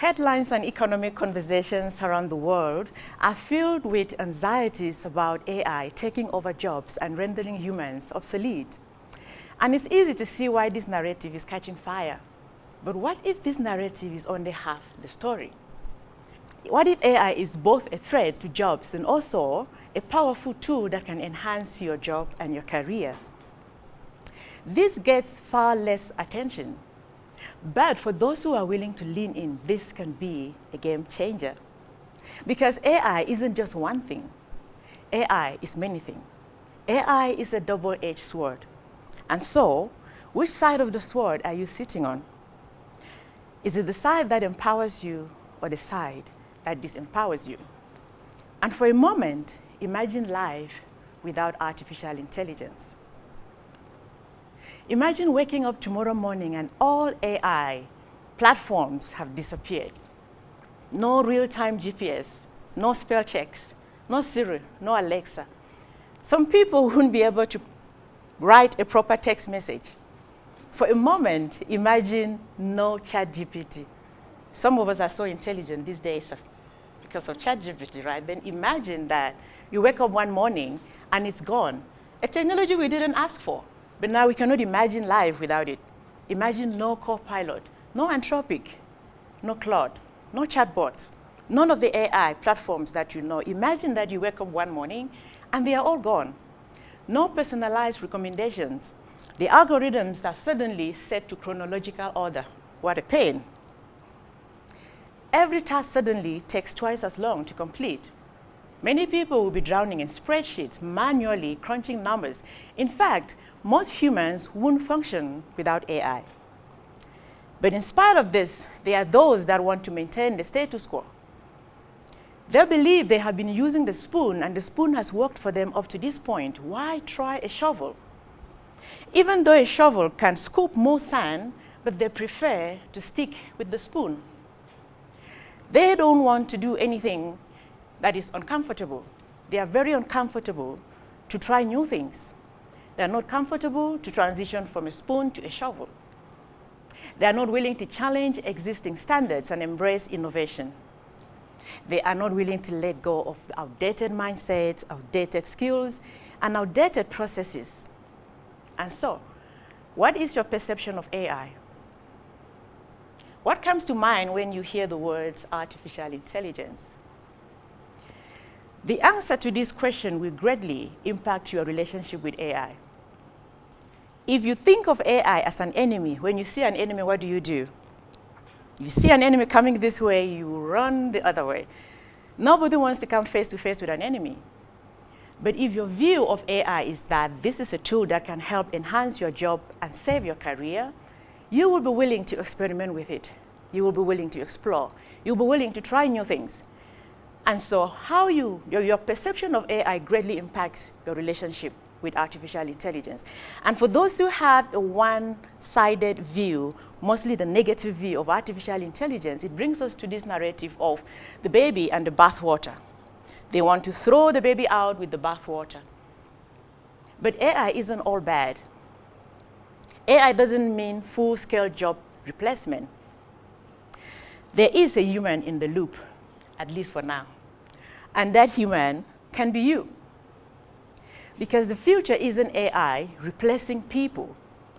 Headlines and economic conversations around the world are filled with anxieties about AI taking over jobs and rendering humans obsolete. And it's easy to see why this narrative is catching fire. But what if this narrative is only half the story? What if AI is both a threat to jobs and also a powerful tool that can enhance your job and your career? This gets far less attention. But for those who are willing to lean in, this can be a game changer. Because AI isn't just one thing. AI is many things. AI is a double-edged sword. And so, which side of the sword are you sitting on? Is it the side that empowers you or the side that disempowers you? And for a moment, imagine life without artificial intelligence. Imagine waking up tomorrow morning and all AI platforms have disappeared. No real-time GPS, no spell checks, no Siri, no Alexa. Some people wouldn't be able to write a proper text message. For a moment, imagine no ChatGPT. Some of us are so intelligent these days because of ChatGPT, right? Then imagine that you wake up one morning and it's gone. A technology we didn't ask for. But now we cannot imagine life without it. Imagine no Copilot, no Anthropic, no Claude, no chatbots, none of the AI platforms that you know. Imagine that you wake up one morning and they are all gone. No personalized recommendations. The algorithms are suddenly set to chronological order. What a pain. Every task suddenly takes twice as long to complete. Many people will be drowning in spreadsheets, manually crunching numbers. In fact, most humans won't function without AI. But in spite of this, there are those that want to maintain the status quo. They believe they have been using the spoon, and the spoon has worked for them up to this point. Why try a shovel? Even though a shovel can scoop more sand, but they prefer to stick with the spoon. They don't want to do anything that is uncomfortable. They are very uncomfortable to try new things. They are not comfortable to transition from a spoon to a shovel. They are not willing to challenge existing standards and embrace innovation. They are not willing to let go of outdated mindsets, outdated skills, and outdated processes. And so, what is your perception of AI? What comes to mind when you hear the words artificial intelligence? The answer to this question will greatly impact your relationship with AI. If you think of AI as an enemy, when you see an enemy, what do? You see an enemy coming this way, you run the other way. Nobody wants to come face to face with an enemy. But if your view of AI is that this is a tool that can help enhance your job and save your career, you will be willing to experiment with it. You will be willing to explore. You'll be willing to try new things. And so how your perception of AI greatly impacts your relationship with artificial intelligence. And for those who have a one-sided view, mostly the negative view of artificial intelligence, it brings us to this narrative of the baby and the bathwater. They want to throw the baby out with the bathwater. But AI isn't all bad. AI doesn't mean full-scale job replacement. There is a human in the loop, at least for now. And that human can be you. Because the future isn't AI replacing people.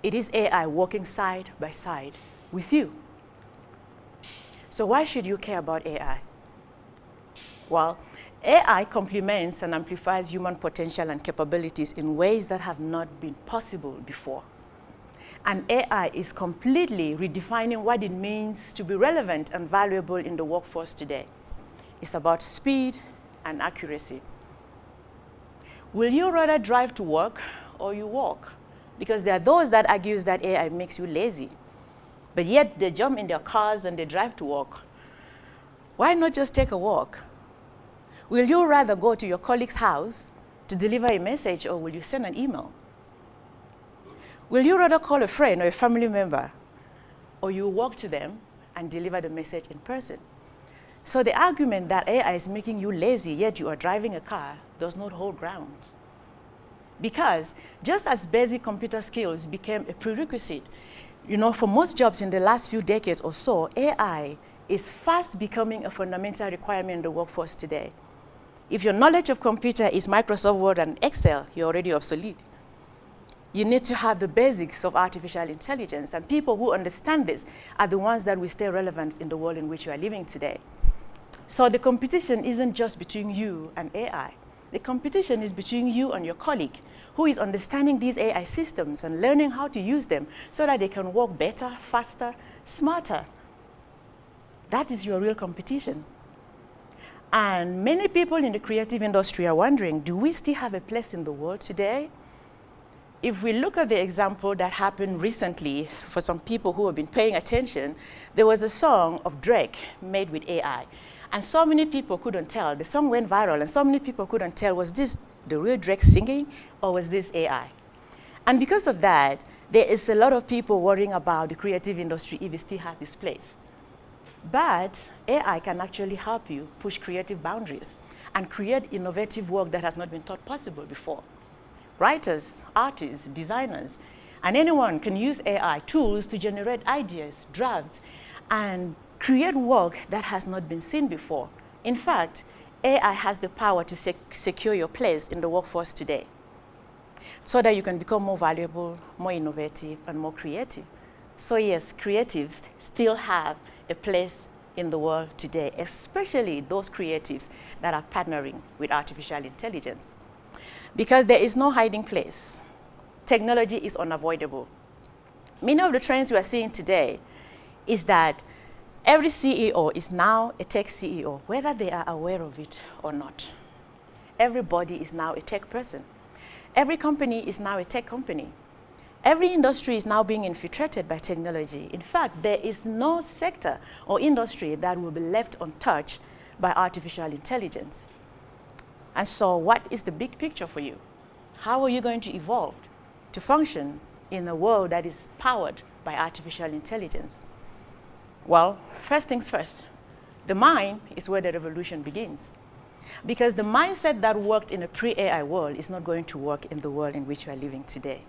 It is AI working side by side with you. So why should you care about AI? Well, AI complements and amplifies human potential and capabilities in ways that have not been possible before. And AI is completely redefining what it means to be relevant and valuable in the workforce today. It's about speed and accuracy. Will you rather drive to work or you walk? Because there are those that argue that AI makes you lazy, but yet they jump in their cars and they drive to work. Why not just take a walk? Will you rather go to your colleague's house to deliver a message, or will you send an email? Will you rather call a friend or a family member, or you walk to them and deliver the message in person? So the argument that AI is making you lazy, yet you are driving a car, does not hold ground. Because just as basic computer skills became a prerequisite, for most jobs in the last few decades or so, AI is fast becoming a fundamental requirement in the workforce today. If your knowledge of computer is Microsoft Word and Excel, you're already obsolete. You need to have the basics of artificial intelligence, and people who understand this are the ones that will stay relevant in the world in which you are living today. So the competition isn't just between you and AI. The competition is between you and your colleague who is understanding these AI systems and learning how to use them so that they can work better, faster, smarter. That is your real competition. And many people in the creative industry are wondering, do we still have a place in the world today? If we look at the example that happened recently, for some people who have been paying attention, there was a song of Drake made with AI. And so many people couldn't tell. The song went viral, and so many people couldn't tell, was this the real Drake singing, or was this AI? And because of that, there is a lot of people worrying about the creative industry if it still has this place. But AI can actually help you push creative boundaries and create innovative work that has not been thought possible before. Writers, artists, designers, and anyone can use AI tools to generate ideas, drafts, and create work that has not been seen before. In fact, AI has the power to secure your place in the workforce today so that you can become more valuable, more innovative, and more creative. So yes, creatives still have a place in the world today, especially those creatives that are partnering with artificial intelligence. Because there is no hiding place. Technology is unavoidable. Many of the trends we are seeing today is that every CEO is now a tech CEO, whether they are aware of it or not. Everybody is now a tech person. Every company is now a tech company. Every industry is now being infiltrated by technology. In fact, there is no sector or industry that will be left untouched by artificial intelligence. And so what is the big picture for you? How are you going to evolve to function in a world that is powered by artificial intelligence? Well, first things first, the mind is where the revolution begins. Because the mindset that worked in a pre-AI world is not going to work in the world in which we are living today.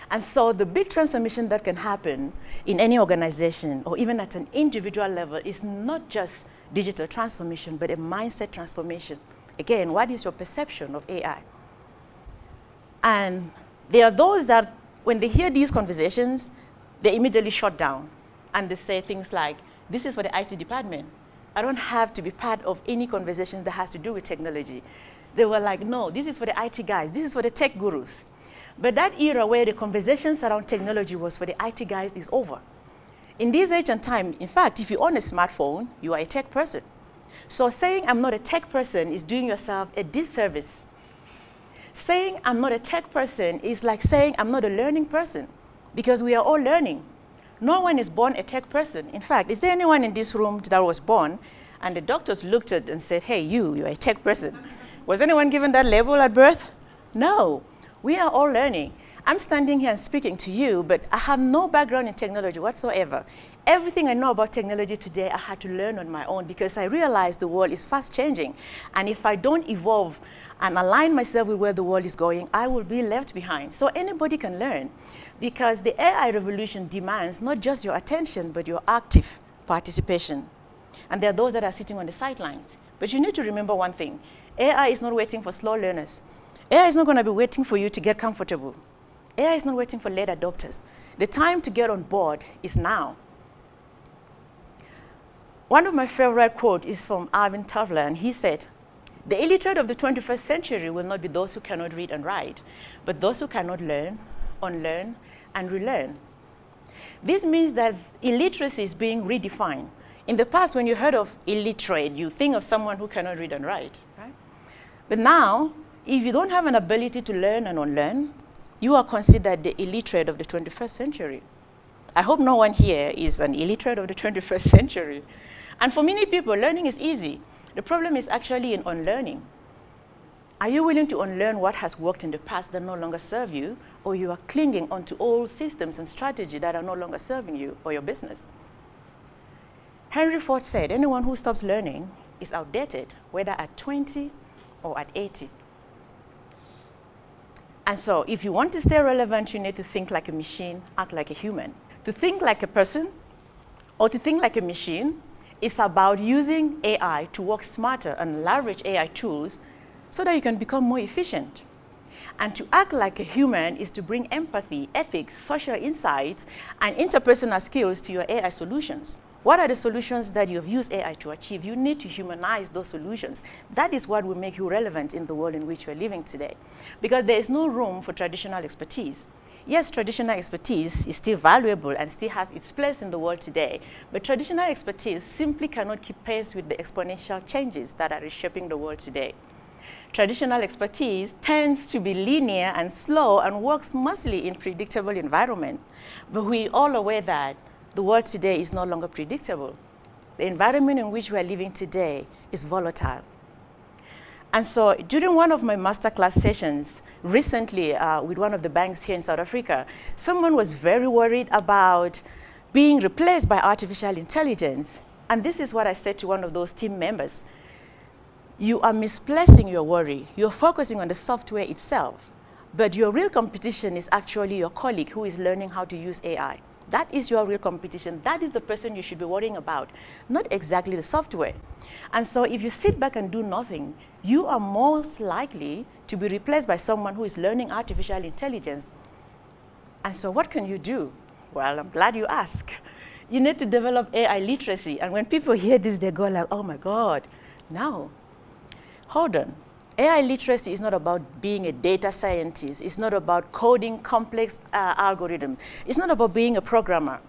And so the big transformation that can happen in any organization or even at an individual level is not just digital transformation, but a mindset transformation. Again, what is your perception of AI? And there are those that, when they hear these conversations, they immediately shut down. And they say things like, this is for the IT department. I don't have to be part of any conversations that has to do with technology. They were like, no, this is for the IT guys. This is for the tech gurus. But that era where the conversations around technology was for the IT guys is over. In this age and time, in fact, if you own a smartphone, you are a tech person. So saying I'm not a tech person is doing yourself a disservice. Saying I'm not a tech person is like saying I'm not a learning person, because we are all learning. No one is born a tech person. In fact, is there anyone in this room that was born and the doctors looked at and said, hey, you're a tech person? Was anyone given that label at birth? No. We are all learning. I'm standing here and speaking to you, but I have no background in technology whatsoever. Everything I know about technology today, I had to learn on my own because I realized the world is fast changing. And if I don't evolve and align myself with where the world is going, I will be left behind. So anybody can learn, because the AI revolution demands not just your attention, but your active participation. And there are those that are sitting on the sidelines. But you need to remember one thing. AI is not waiting for slow learners. AI is not going to be waiting for you to get comfortable. AI is not waiting for late adopters. The time to get on board is now. One of my favorite quotes is from Alvin Toffler, and he said, the illiterate of the 21st century will not be those who cannot read and write, but those who cannot learn, unlearn, and relearn. This means that illiteracy is being redefined. In the past, when you heard of illiterate, you think of someone who cannot read and write, right? But now, if you don't have an ability to learn and unlearn, you are considered the illiterate of the 21st century. I hope no one here is an illiterate of the 21st century. And for many people, learning is easy. The problem is actually in unlearning. Are you willing to unlearn what has worked in the past that no longer serve you, or you are clinging onto old systems and strategy that are no longer serving you or your business? Henry Ford said, anyone who stops learning is outdated, whether at 20 or at 80. And so if you want to stay relevant, you need to think like a machine, act like a human. To think like a person or to think like a machine. It's about using AI to work smarter and leverage AI tools so that you can become more efficient. And to act like a human is to bring empathy, ethics, social insights, and interpersonal skills to your AI solutions. What are the solutions that you've used AI to achieve? You need to humanize those solutions. That is what will make you relevant in the world in which we're living today. Because there is no room for traditional expertise. Yes, traditional expertise is still valuable and still has its place in the world today, but traditional expertise simply cannot keep pace with the exponential changes that are reshaping the world today. Traditional expertise tends to be linear and slow and works mostly in predictable environment, but we're all aware that the world today is no longer predictable. The environment in which we are living today is volatile. And so during one of my masterclass sessions recently with one of the banks here in South Africa, someone was very worried about being replaced by artificial intelligence. And this is what I said to one of those team members. You are misplacing your worry. You're focusing on the software itself. But your real competition is actually your colleague who is learning how to use AI. That is your real competition. That is the person you should be worrying about, not exactly the software. And so if you sit back and do nothing, you are most likely to be replaced by someone who is learning artificial intelligence. And so what can you do? Well, I'm glad you asked. You need to develop AI literacy. And when people hear this, they go like, oh my God, no. Hold on. AI literacy is not about being a data scientist. It's not about coding complex algorithms. It's not about being a programmer.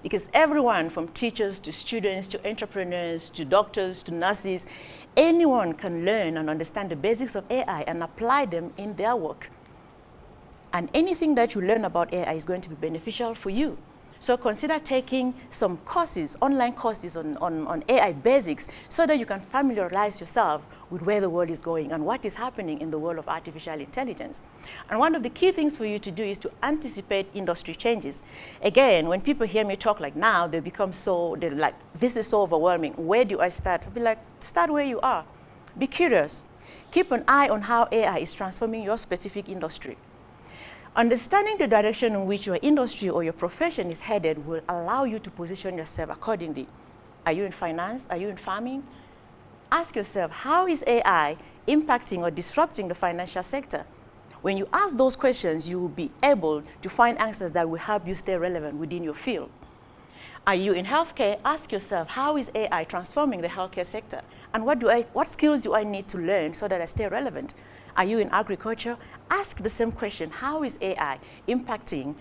Because everyone from teachers to students to entrepreneurs to doctors to nurses, anyone can learn and understand the basics of AI and apply them in their work. And anything that you learn about AI is going to be beneficial for you. So consider taking some courses, online courses on AI basics so that you can familiarize yourself with where the world is going and what is happening in the world of artificial intelligence. And one of the key things for you to do is to anticipate industry changes. Again, when people hear me talk like now, they become so, they're like, this is so overwhelming. Where do I start? I'll be like, start where you are. Be curious. Keep an eye on how AI is transforming your specific industry. Understanding the direction in which your industry or your profession is headed will allow you to position yourself accordingly. Are you in finance? Are you in farming? Ask yourself, how is AI impacting or disrupting the financial sector? When you ask those questions, you will be able to find answers that will help you stay relevant within your field. Are you in healthcare? Ask yourself, how is AI transforming the healthcare sector? And what skills do I need to learn so that I stay relevant? Are you in agriculture? Ask the same question, how is AI impacting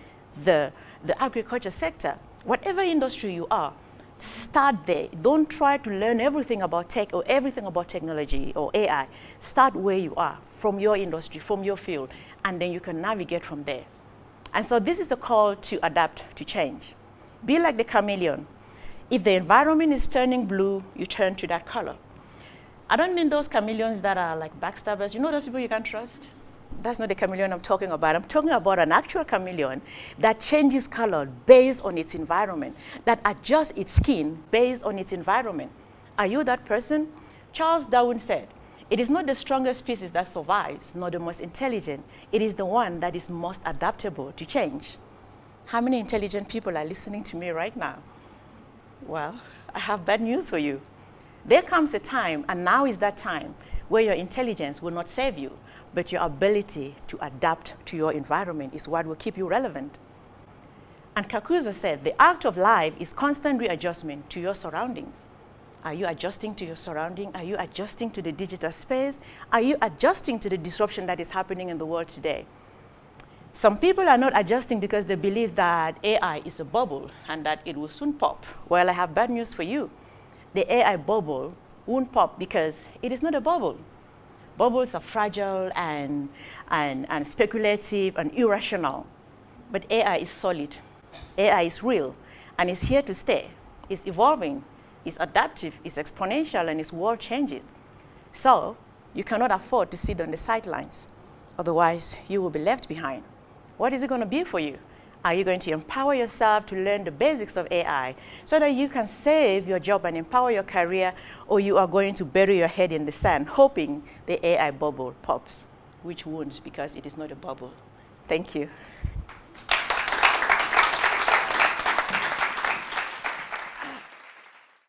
the agriculture sector? Whatever industry you are, start there. Don't try to learn everything about tech or everything about technology or AI. Start where you are, from your industry, from your field, and then you can navigate from there. And so this is a call to adapt to change. Be like the chameleon. If the environment is turning blue, you turn to that color. I don't mean those chameleons that are like backstabbers. You know those people you can't trust? That's not the chameleon I'm talking about. I'm talking about an actual chameleon that changes color based on its environment, that adjusts its skin based on its environment. Are you that person? Charles Darwin said, it is not the strongest species that survives, nor the most intelligent. It is the one that is most adaptable to change. How many intelligent people are listening to me right now? Well, I have bad news for you. There comes a time, and now is that time, where your intelligence will not save you, but your ability to adapt to your environment is what will keep you relevant. And Kakuza said, the act of life is constant readjustment to your surroundings. Are you adjusting to your surrounding? Are you adjusting to the digital space? Are you adjusting to the disruption that is happening in the world today? Some people are not adjusting because they believe that AI is a bubble and that it will soon pop. Well, I have bad news for you. The AI bubble won't pop because it is not a bubble. Bubbles are fragile and speculative and irrational. But AI is solid. AI is real and it's here to stay. It's evolving, it's adaptive, it's exponential, and its world changes. So you cannot afford to sit on the sidelines. Otherwise, you will be left behind. What is it going to be for you? Are you going to empower yourself to learn the basics of AI so that you can save your job and empower your career, or you are going to bury your head in the sand hoping the AI bubble pops, which won't because it is not a bubble? Thank you.